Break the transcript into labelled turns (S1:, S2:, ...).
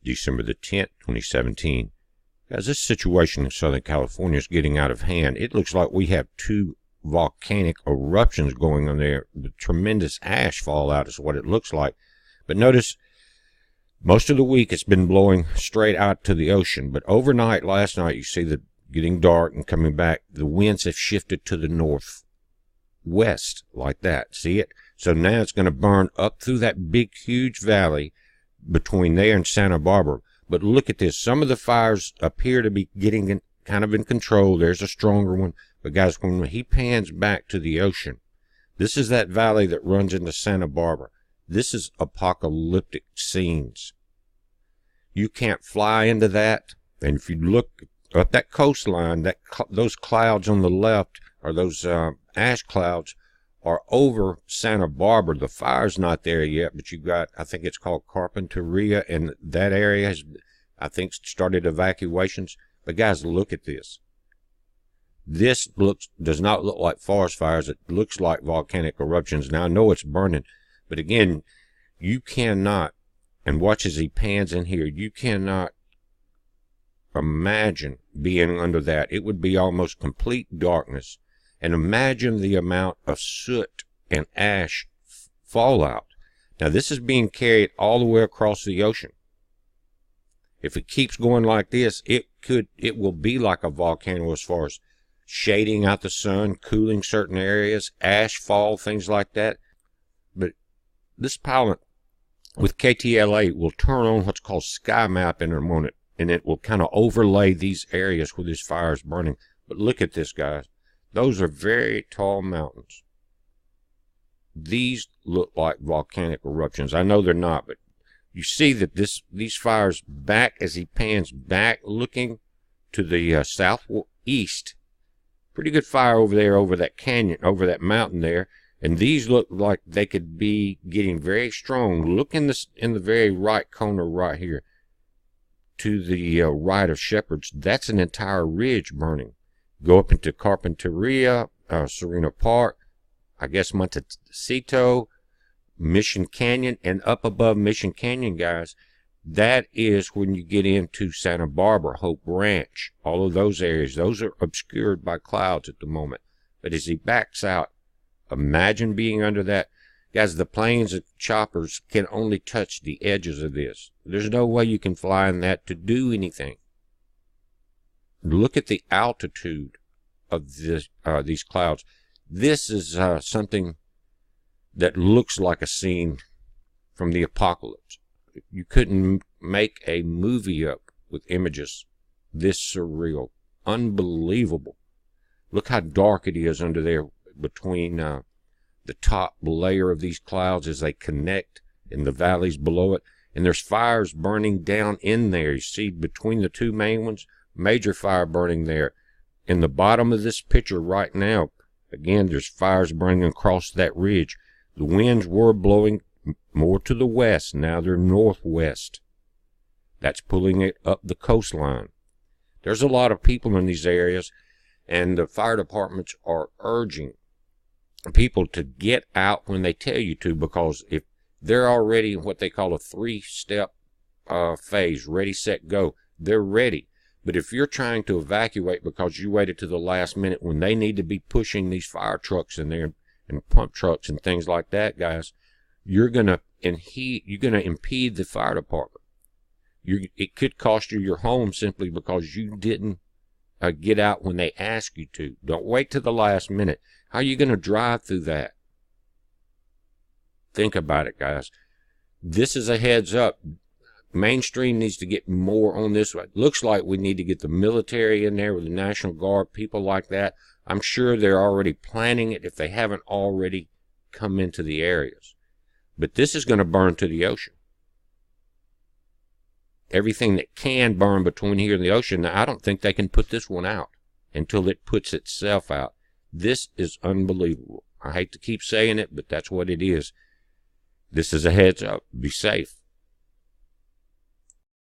S1: December the 10th, 2017. Guys, this situation in Southern California is getting out of hand. It looks like we have two volcanic eruptions going on there. The tremendous ash fallout is what it looks like. But notice, most of the week it's been blowing straight out to the ocean. But overnight, last night, you see the getting dark and coming back. The winds have shifted to the northwest like that. See it? So now it's going to burn up through that big, huge valley between there and Santa Barbara. But look at this. Some of the fires appear to be getting kind of in control. There's a stronger one. But guys, when he pans back to the ocean, this is that valley that runs into Santa Barbara. This is apocalyptic scenes. You can't fly into that. And if you look up that coastline, those clouds on the left, or those ash clouds, are over Santa Barbara. The fire's not there yet, but you've got, I think it's called Carpinteria, and that area has, I think, started evacuations. But guys, look at this. This does not look like forest fires. It looks like volcanic eruptions. Now, I know it's burning, but again, you cannot, and watch as he pans in here, you cannot imagine being under that. It would be almost complete darkness. And imagine the amount of soot and ash fallout. Now, this is being carried all the way across the ocean. If it keeps going like this, it will be like a volcano as far as shading out the sun, cooling certain areas, ash fall, things like that. But this pilot with KTLA will turn on what's called sky map in a moment, and it will kind of overlay these areas where this fire is burning. But look at this, guys. Those are very tall mountains. These look like volcanic eruptions. I know they're not, but you see that these fires back as he pans back, looking to the southeast. Pretty good fire over there, over that canyon, over that mountain there. And these look like they could be getting very strong. Look in the very right corner right here to the right of Shepherd's. That's an entire ridge burning. Go up into Carpinteria, Serena Park, I guess Montecito, Mission Canyon, and up above Mission Canyon, guys, that is when you get into Santa Barbara, Hope Ranch, all of those areas. Those are obscured by clouds at the moment. But as he backs out, imagine being under that. Guys, the planes and choppers can only touch the edges of this. There's no way you can fly in that to do anything. Look at the altitude of these clouds. This is something that looks like a scene from the apocalypse. You couldn't make a movie up with images this surreal. Unbelievable. Look how dark it is under there between the top layer of these clouds as they connect in the valleys below it. And there's fires burning down in there. You see between the two main ones, major fire burning there. In the bottom of this picture right now, again, there's fires burning across that ridge. The winds were blowing more to the west. Now they're northwest. That's pulling it up the coastline. There's a lot of people in these areas, and the fire departments are urging people to get out when they tell you to, because if they're already in what they call a 3-step phase, ready, set, go, they're ready. But if you're trying to evacuate because you waited to the last minute when they need to be pushing these fire trucks in there and pump trucks and things like that, guys, you're gonna impede the fire department. It could cost you your home simply because you didn't get out when they ask you to. Don't wait to the last minute. How are you going to drive through that? Think about it, guys. This is a heads up. Mainstream needs to get more on this. It looks like we need to get the military in there with the National Guard, people like that. I'm sure they're already planning it if they haven't already come into the areas. But this is going to burn to the ocean. Everything that can burn between here and the ocean, now, I don't think they can put this one out until it puts itself out. This is unbelievable. I hate to keep saying it, but that's what it is. This is a heads up. Be safe.